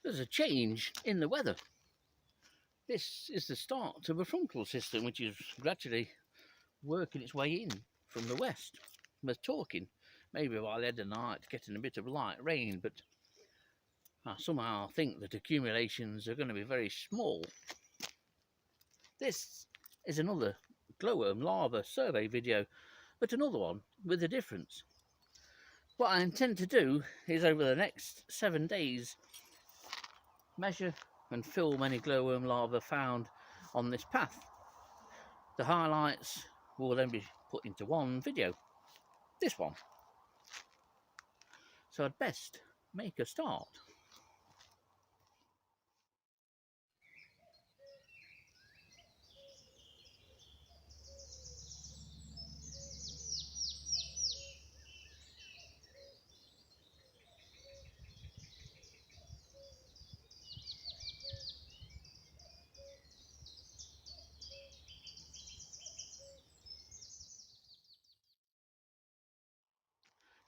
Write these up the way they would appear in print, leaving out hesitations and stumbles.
there's a change in the weather. This is the start of a frontal system which is gradually working its way in from the west. We're talking maybe by the end of the night getting a bit of light rain, but I somehow think that accumulations are going to be very small. This is another glowworm larva survey video, but another one with a difference. What I intend to do is over the next 7 days measure and film any glowworm larvae found on this path. The highlights will then be put into one video, this one. So I'd best make a start.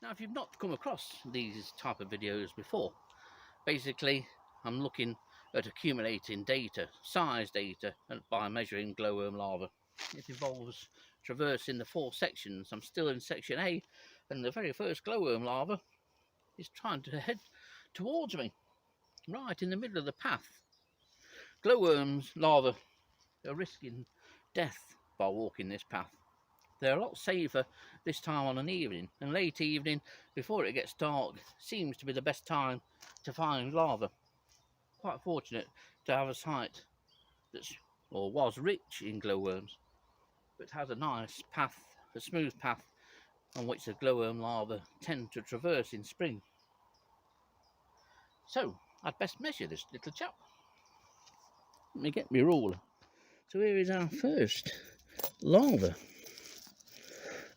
Now, if you've not come across these type of videos before, basically I'm looking at accumulating data, size data, by measuring glowworm larvae. It involves traversing the 4 sections. I'm still in section A, and the very first glowworm larva is trying to head towards me, right in the middle of the path. Glowworms larvae are risking death by walking this path. They're a lot safer this time on an evening, and late evening before it gets dark seems to be the best time to find larvae. Quite fortunate to have a site that's or was rich in glowworms, but has a nice path, a smooth path on which the glowworm larvae tend to traverse in spring. So I'd best measure this little chap. Let me get my ruler. So here is our first larva.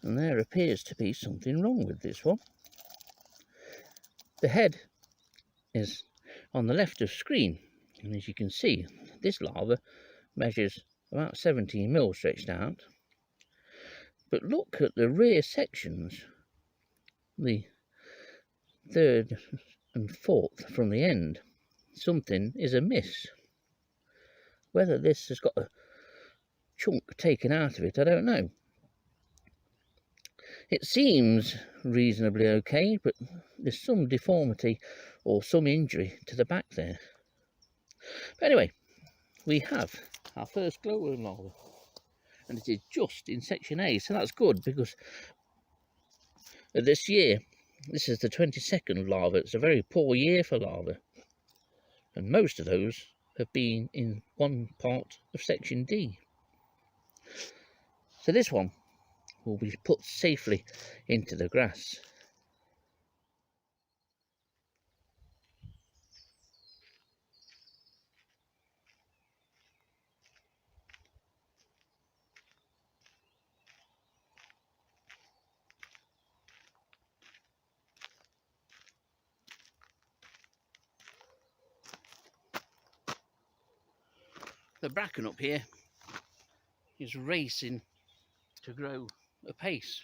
And there appears to be something wrong with this one. The head is on the left of screen, and as you can see, this larva measures about 17 mil stretched out. But look at the rear sections, the third and fourth from the end. Something is amiss. Whether this has got a chunk taken out of it, I don't know. It seems reasonably okay, but there's some deformity or some injury to the back there. But anyway, we have our first glowworm larva, and it is just in section A, so that's good, because this year, this is the 22nd larva. It's a very poor year for larvae, and most of those have been in one part of section D. So this one will be put safely into the grass. The bracken up here is racing to grow apace.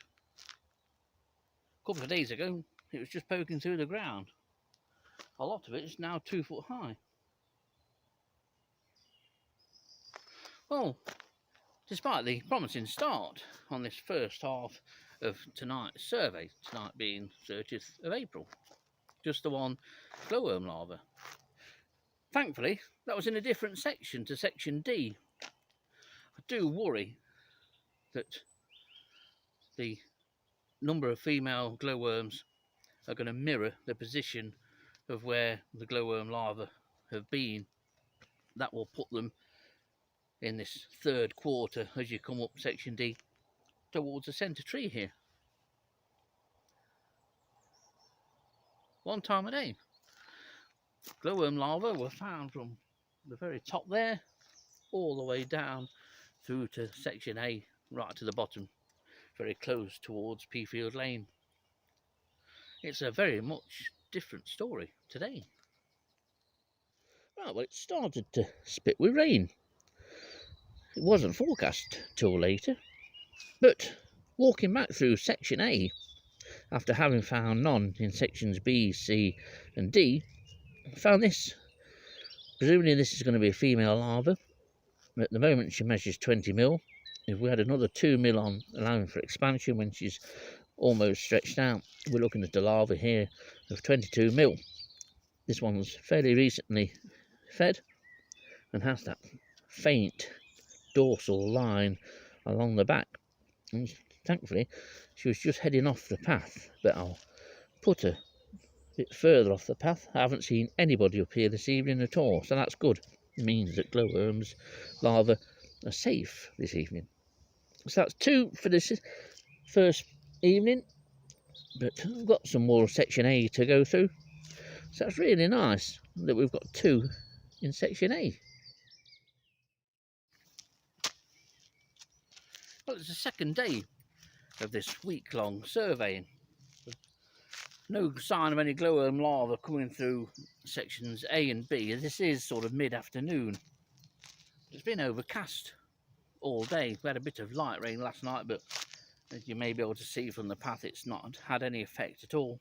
A couple of days ago it was just poking through the ground. A lot of it is now 2 foot high. Well, despite the promising start on this first half of tonight's survey, tonight being 30th of April, just the one glowworm larva, thankfully that was in a different section to section D. I do worry that the number of female glowworms are going to mirror the position of where the glowworm larvae have been. That will put them in this third quarter as you come up section D towards the centre tree here. One time a day. Glowworm larvae were found from the very top there all the way down through to section A, right to the bottom, very close towards Peafield Lane. It's a very much different story today. Right, well, it started to spit with rain. It wasn't forecast till later, but walking back through section A, after having found none in sections B, C and D, I found this Presumably this is going to be a female larva. At the moment she measures 20 mil. If we had another 2 mil on, allowing for expansion when she's almost stretched out, we're looking at a larva here of 22 mil. This one's fairly recently fed and has that faint dorsal line along the back. And thankfully she was just heading off the path, but I'll put her a bit further off the path. I haven't seen anybody up here this evening at all, so that's good. It means that glowworms larvae are safe this evening. So that's 2 for this first evening, but I've got some more section A to go through, so that's really nice that we've got 2 in section A. Well, it's the second day of this week-long surveying. No sign of any glowworm larvae coming through sections A and B. This is sort of mid-afternoon. It's been overcast all day. We had a bit of light rain last night, but as you may be able to see from the path, it's not had any effect at all.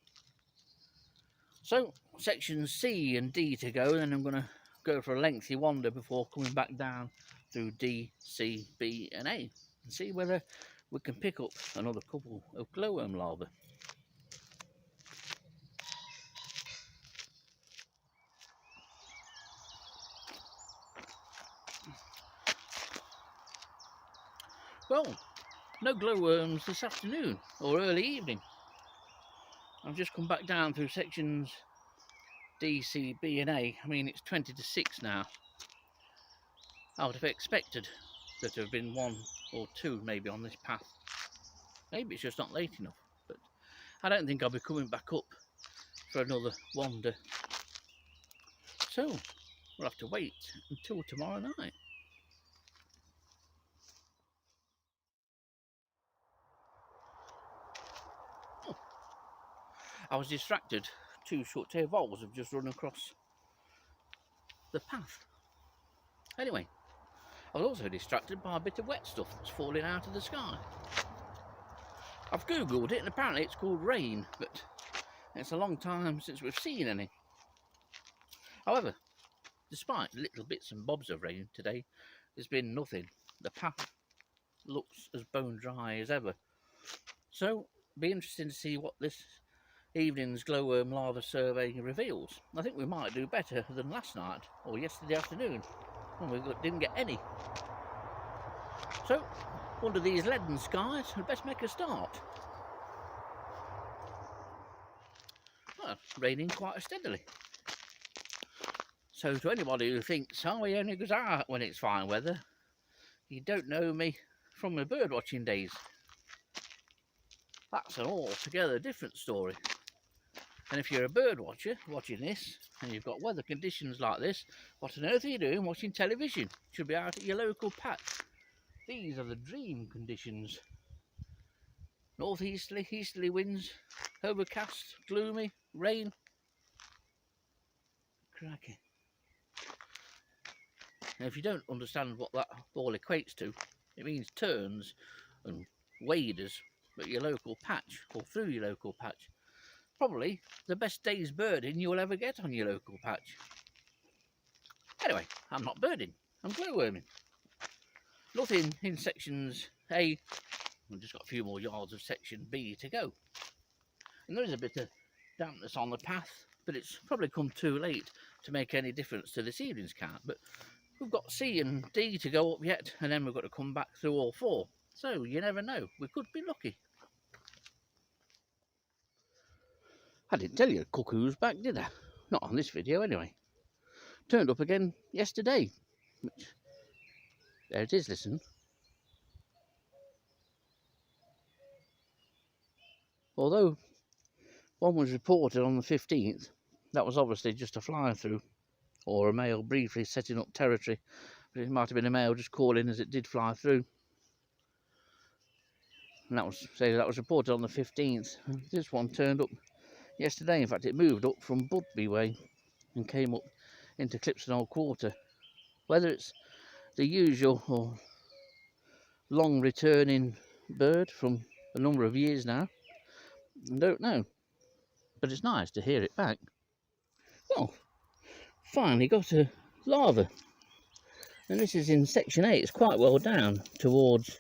So sections C and D to go, and I'm going to go for a lengthy wander before coming back down through D, C, B and A and see whether we can pick up another couple of glowworm larvae. Well, no glowworms this afternoon or early evening. I've just come back down through sections D, C, B and A. I mean, it's 20 to 6 now. I would have expected there to have been 1 or 2 maybe on this path. Maybe it's just not late enough, but I don't think I'll be coming back up for another wander. So we'll have to wait until tomorrow night. Oh, I was distracted. 2 short-tailed voles have just run across the path. Anyway, I was also distracted by a bit of wet stuff that's falling out of the sky. I've googled it and apparently it's called rain, but it's a long time since we've seen any. However, despite little bits and bobs of rain today, there's been nothing. The path looks as bone dry as ever. So it'll be interesting to see what this evening's glowworm larva survey reveals. I think we might do better than last night or yesterday afternoon when we didn't get any. So under these leaden skies, we'd best make a start. Well, it's raining quite steadily. So to anybody who thinks, oh, he only goes out when it's fine weather, you don't know me from my bird watching days. That's an altogether different story. And if you're a bird watcher watching this and you've got weather conditions like this, what on earth are you doing watching television? You should be out at your local patch. These are the dream conditions. Northeasterly, easterly winds, overcast, gloomy, rain. Crikey. Now if you don't understand what that all equates to, it means turns and waders at your local patch or through your local patch. Probably the best day's birding you'll ever get on your local patch. Anyway, I'm not birding, I'm glowworming. Nothing in sections A. We've just got a few more yards of section B to go. And there is a bit of dampness on the path, but it's probably come too late to make any difference to this evening's count. But we've got C and D to go up yet, and then we've got to come back through all 4. So you never know, we could be lucky. I didn't tell you cuckoo's back, did I? Not on this video anyway. Turned up again yesterday. Which, there it is, listen. Although one was reported on the 15th, that was obviously just a fly through, or a male briefly setting up territory, but it might have been a male just calling as it did fly through. And that was reported on the 15th. And this one turned up yesterday. In fact, it moved up from Budby way and came up into Clipston Old Quarter. Whether it's the usual or long returning bird from a number of years now, I don't know, but it's nice to hear it back. Well, finally got a larva. And this is in section A. It's quite well down towards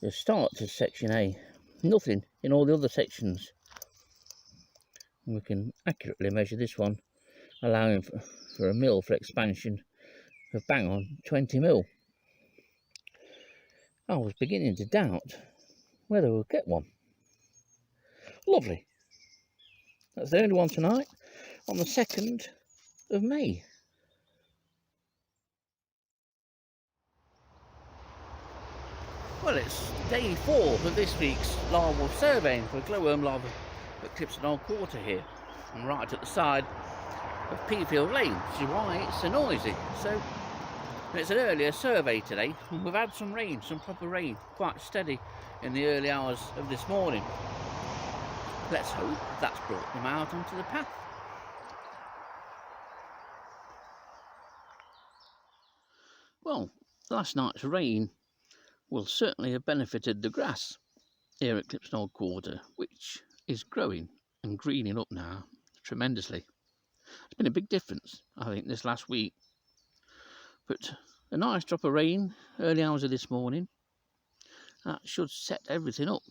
the start of section A. Nothing in all the other sections. And we can accurately measure this one, allowing for a mil for expansion of bang on 20 mil. I was beginning to doubt whether we'll get one. Lovely. That's the only one tonight on the 2nd of May. Well, it's day 4 of this week's larval surveying for glowworm larvae at Clipston Old Quarter here. I'm right at the side of Peafield Lane, which is why it's so noisy. So it's an earlier survey today, and we've had some rain, some proper rain, quite steady in the early hours of this morning. Let's hope that's brought them out onto the path. Well, last night's rain will certainly have benefited the grass here at Clipston Old Quarter, which is growing and greening up now tremendously. It's been a big difference, I think, this last week. But a nice drop of rain early hours of this morning, that should set everything up.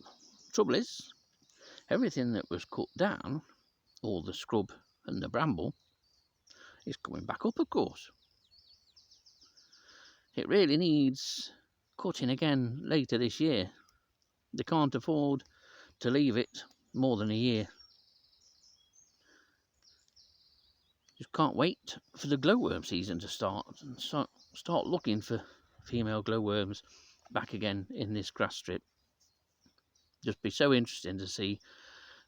Trouble is, everything that was cut down, all the scrub and the bramble, is coming back up, of course. It really needs cutting again later this year. They can't afford to leave it more than a year. Just can't wait for the glowworm season to start and start looking for female glowworms back again in this grass strip. Just be so interesting to see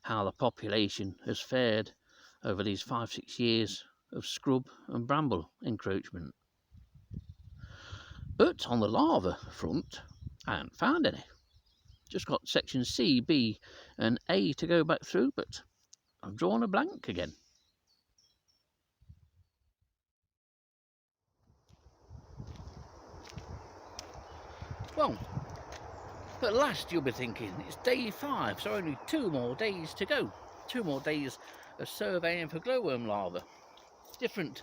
how the population has fared over these 5-6 years of scrub and bramble encroachment. But on the larva front, I haven't found any. Just got section C, B and A to go back through, but I've drawn a blank again. Well, at last you'll be thinking, it's day 5, so only 2 more days to go. 2 more days of surveying for glowworm larvae. Different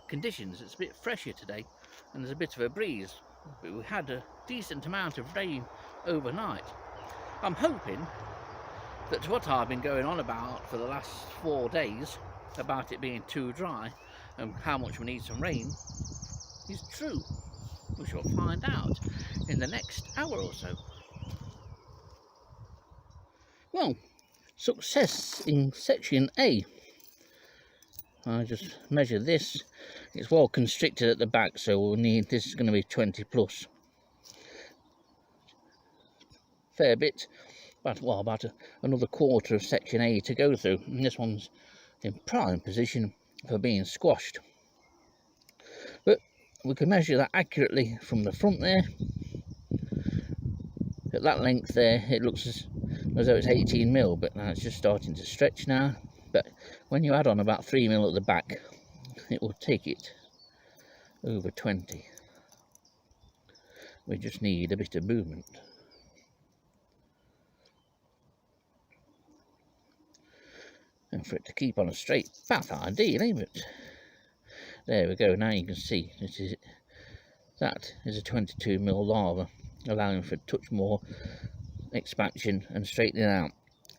conditions, it's a bit fresher today and there's a bit of a breeze, but we had a decent amount of rain overnight. I'm hoping that what I've been going on about for the last 4 days, about it being too dry and how much we need some rain, is true. We shall find out in the next hour or so. Well, success in section A. I just measured this. It's well constricted at the back, so we'll need, this is going to be 20 plus. Fair bit, but well, about another quarter of section A to go through, and this one's in prime position for being squashed. But we can measure that accurately from the front there. At that length there, it looks as though it's 18 mil, but now it's just starting to stretch now. But when you add on about 3 mil at the back, it will take it over 20. We just need a bit of movement. And for it to keep on a straight path, ideally, but there we go. Now you can see that is a 22 mil larva, allowing for a touch more expansion and straightening out.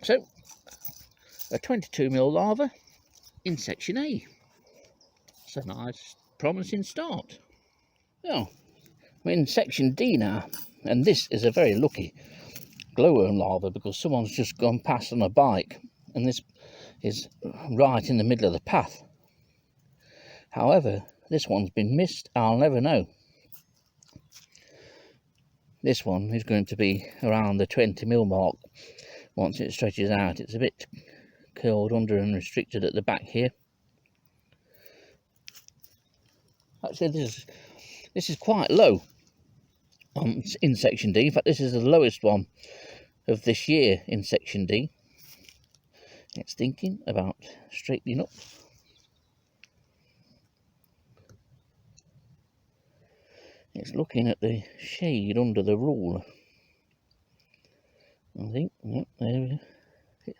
So a 22 mil larva in section A. It's a nice promising start. Now we're in section D now, and this is a very lucky glowworm larva because someone's just gone past on a bike, and this is right in the middle of the path. However, this one's been missed. I'll never know. This one is going to be around the 20 mil mark once it stretches out. It's a bit curled under and restricted at the back here. Actually, this is quite low in section D. In fact, this is the lowest one of this year in section D. It's thinking about straightening up. It's looking at the shade under the ruler. I think, yep, there we go.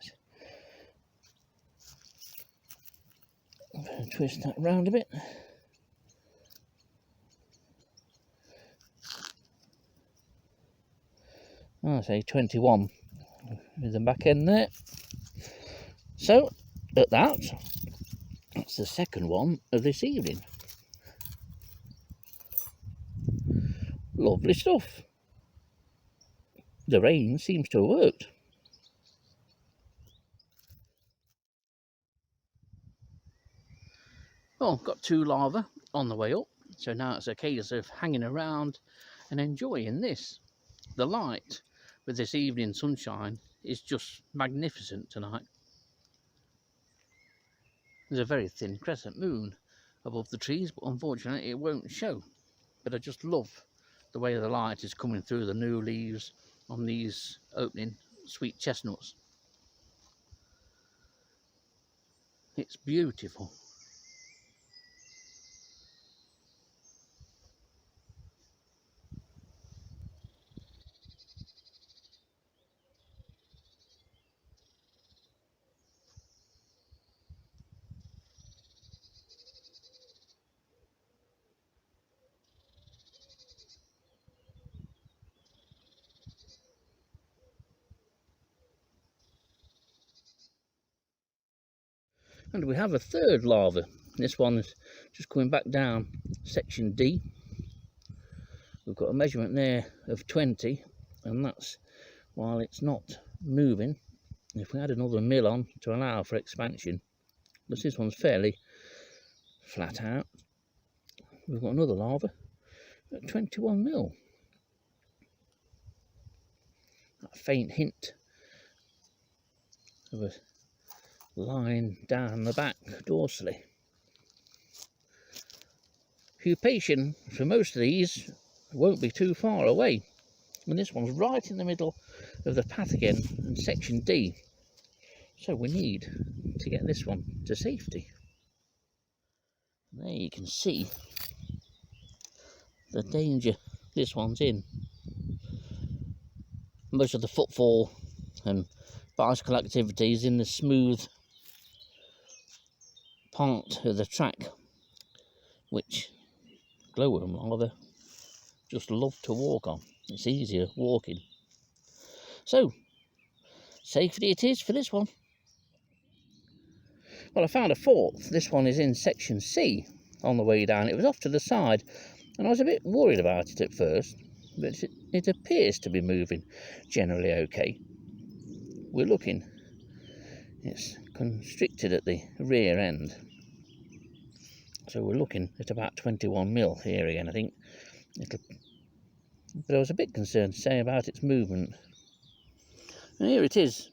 I'm going to twist that round a bit. I say 21 with the back end there. So at that, that's the second one of this evening. Lovely stuff. The rain seems to have worked. Well, got 2 larvae on the way up, so now it's a case of hanging around and enjoying this. The light with this evening sunshine is just magnificent tonight. There's a very thin crescent moon above the trees, but unfortunately it won't show. But I just love the way the light is coming through the new leaves on these opening sweet chestnuts. It's beautiful. And we have a third larva. This one's just coming back down section D. We've got a measurement there of 20, and that's while it's not moving. If we had another mill on to allow for expansion, but this one's fairly flat out, we've got another larva at 21 mil. That faint hint of a line down the back dorsally. Pupation for most of these won't be too far away, and this one's right in the middle of the path again in section D, so we need to get this one to safety. There you can see the danger this one's in. Most of the footfall and bicycle activities in the smooth part of the track, which glowworm larvae just love to walk on. It's easier walking. So, safety it is for this one. Well, I found a fourth. This one is in section C on the way down. It was off to the side, and I was a bit worried about it at first, but it appears to be moving generally okay. We're looking. It's constricted at the rear end, so we're looking at about 21 mil here again, I think. But I was a bit concerned, say, about its movement. And here it is.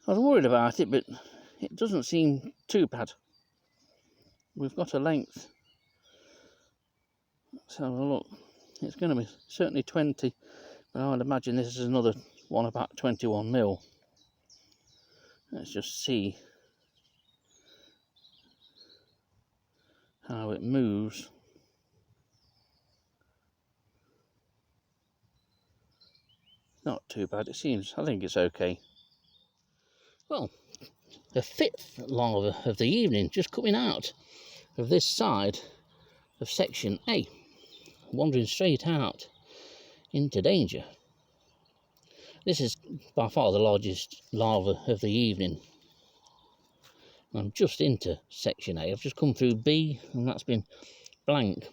I was worried about it, but it doesn't seem too bad. We've got a length. Let's have a look. It's going to be certainly 20, but I would imagine this is another one about 21 mil. Let's just see how it moves. Not too bad, it seems. I think it's okay. Well, the fifth larva of the evening just coming out of this side of section A, wandering straight out into danger. This is by far the largest larva of the evening. I'm just into section A. I've just come through B, and that's been blank.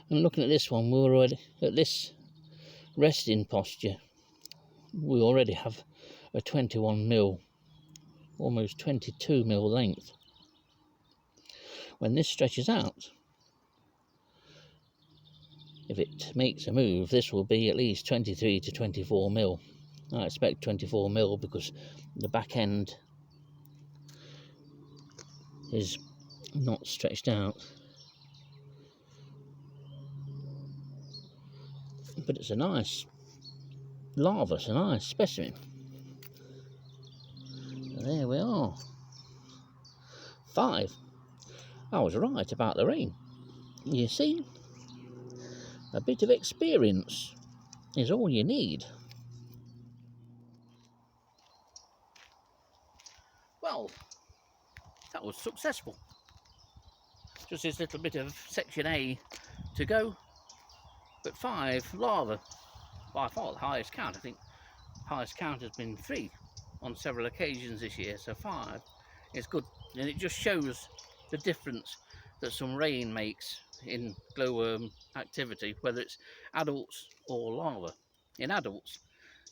And looking at this one, we're already at this resting posture. We already have a 21 mil, almost 22 mil length. When this stretches out, if it makes a move, this will be at least 23 to 24 mil. I expect 24 mil because the back end is not stretched out. But it's a nice larva, it's a nice specimen. And there we are. 5. I was right about the rain. You see, a bit of experience is all you need. Well, that was successful. Just this little bit of section A to go, but 5 larvae by far the highest count. I think highest count has been 3 on several occasions this year, so 5 is good, and it just shows the difference that some rain makes in glowworm activity, whether it's adults or larvae. In adults,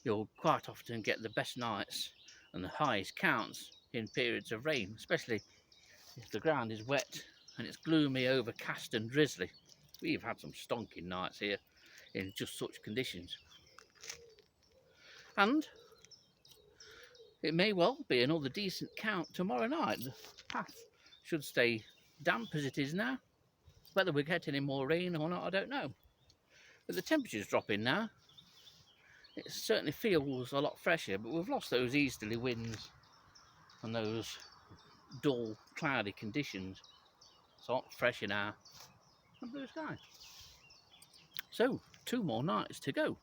you'll quite often get the best nights and the highest counts in periods of rain, especially if the ground is wet and it's gloomy, overcast and drizzly. We've had some stonking nights here in just such conditions. And it may well be another decent count tomorrow night. The path should stay damp as it is now. Whether we get any more rain or not, I don't know. But the temperature's dropping now. It certainly feels a lot fresher, but we've lost those easterly winds and those dull, cloudy conditions. It's a lot fresher now and blue sky. So, 2 more nights to go.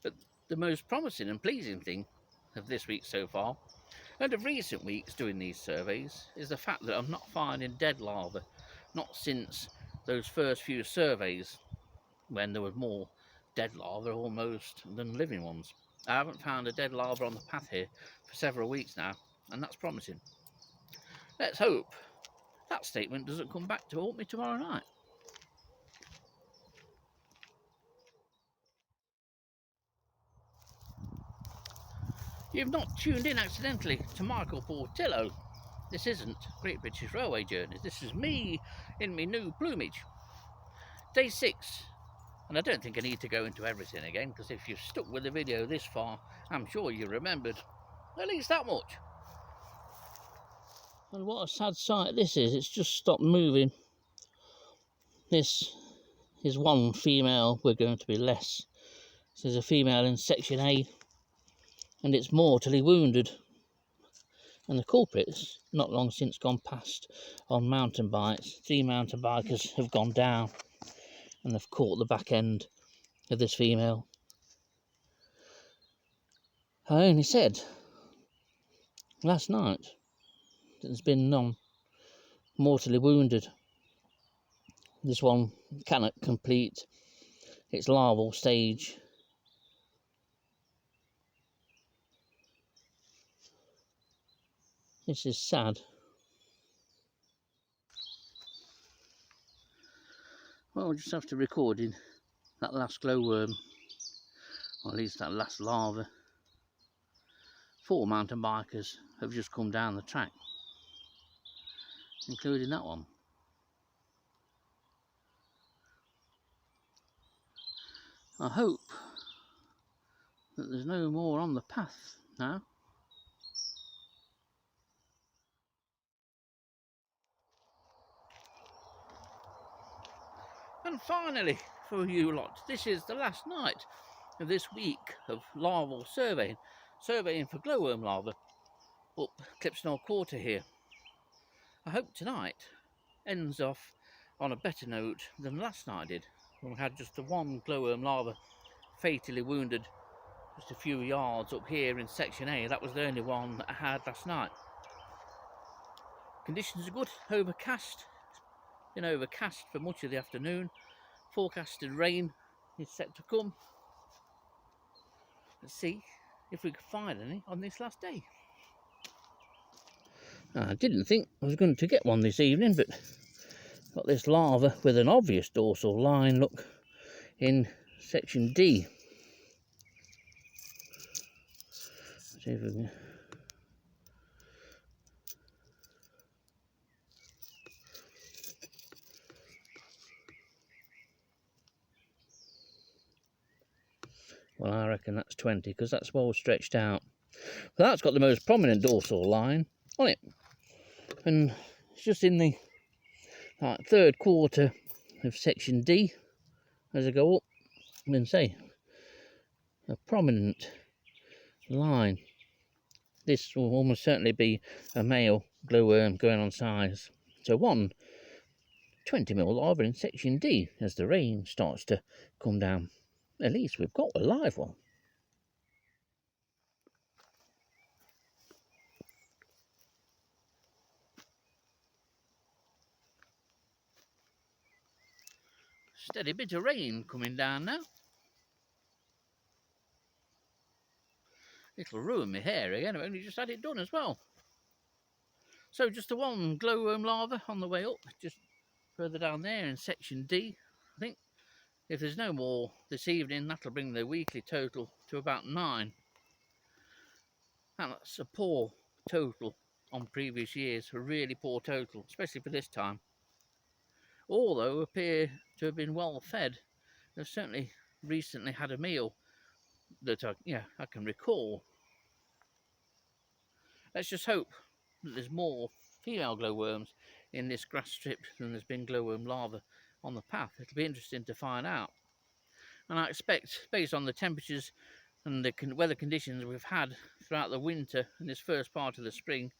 But the most promising and pleasing thing of this week so far, and of recent weeks doing these surveys, is the fact that I'm not finding dead larvae. Not since those first few surveys, when there was more dead larvae almost than living ones. I haven't found a dead larva on the path here for several weeks now, and that's promising. Let's hope that statement doesn't come back to haunt me tomorrow night. You've not tuned in accidentally to Michael Portillo. This isn't Great British Railway Journeys. This is me in my new plumage. Day 6. And I don't think I need to go into everything again, because if you've stuck with the video this far, I'm sure you remembered at least that much. And what a sad sight this is. It's just stopped moving. This is one female. We're going to be less. There's a female in section A, and it's mortally wounded. And the culprit's not long since gone past on mountain bikes. 3 mountain bikers have gone down and they've caught the back end of this female. I only said last night that there's been none mortally wounded. This one cannot complete its larval stage. This is sad. Well, we'll just have to record in that last glowworm, or at least that last larva. 4 mountain bikers have just come down the track, including that one. I hope that there's no more on the path now. And finally, for you lot, this is the last night of this week of larval surveying for glowworm larvae up Clipsnell Quarter here. I hope tonight ends off on a better note than last night did, when we had just the one glowworm larva fatally wounded just a few yards up here in section A. That was the only one that I had last night. Conditions are good, overcast. It's been overcast for much of the afternoon. Forecasted rain is set to come. Let's see if we can find any on this last day. I didn't think I was going to get one this evening, but got this larva with an obvious dorsal line, look, in section D. Let's see if we can. Well, I reckon that's 20, because that's well stretched out. But that's got the most prominent dorsal line on it, and it's just in the third quarter of section D as I go up, and say a prominent line. This will almost certainly be a male glowworm going on size. So one 20mm larva in section D as the rain starts to come down. At least we've got a live one. Steady bit of rain coming down now. It'll ruin my hair again. I've only just had it done as well. So just the one glowworm larva on the way up, just further down there in section D. I think if there's no more this evening, that'll bring the weekly total to about 9. And that's a poor total on previous years, a really poor total, especially for this time. Although appear to have been well fed. They've certainly recently had a meal that I can recall. Let's just hope that there's more female glowworms in this grass strip than there's been glowworm larvae on the path. It'll be interesting to find out. And I expect, based on the temperatures and the weather conditions we've had throughout the winter and this first part of the spring,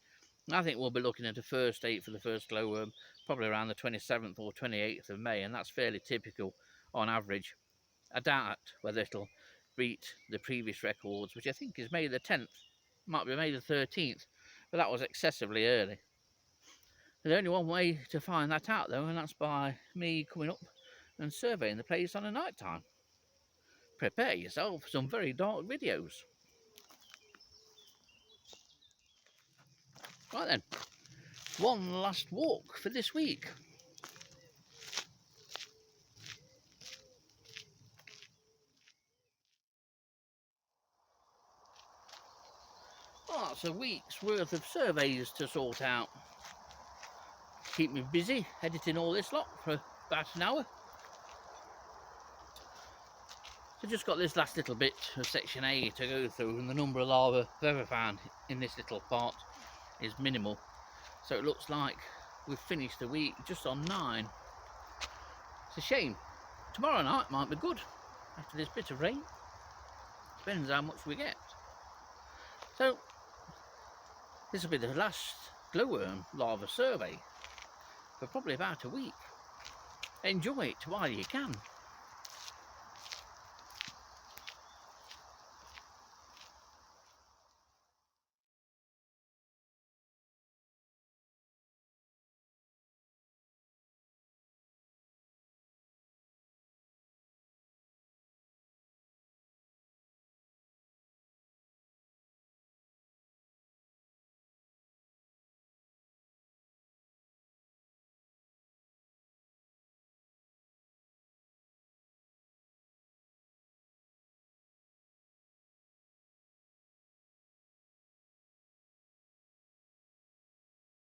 I think we'll be looking at a first date for the first glowworm, probably around the 27th or 28th of May, and that's fairly typical on average. I doubt whether it'll beat the previous records, which I think is May the 10th, might be May the 13th, but that was excessively early. There's only one way to find that out though, and that's by me coming up and surveying the place on a night time. Prepare yourself for some very dark videos. Right then, one last walk for this week. Well, that's a week's worth of surveys to sort out. Keep me busy editing all this lot for about an hour. So just got this last little bit of section A to go through, and the number of larvae I've ever found in this little part is minimal. So it looks like we've finished the week just on 9. It's a shame. Tomorrow night might be good after this bit of rain. Depends how much we get. So this will be the last glowworm larva survey for probably about a week. Enjoy it while you can.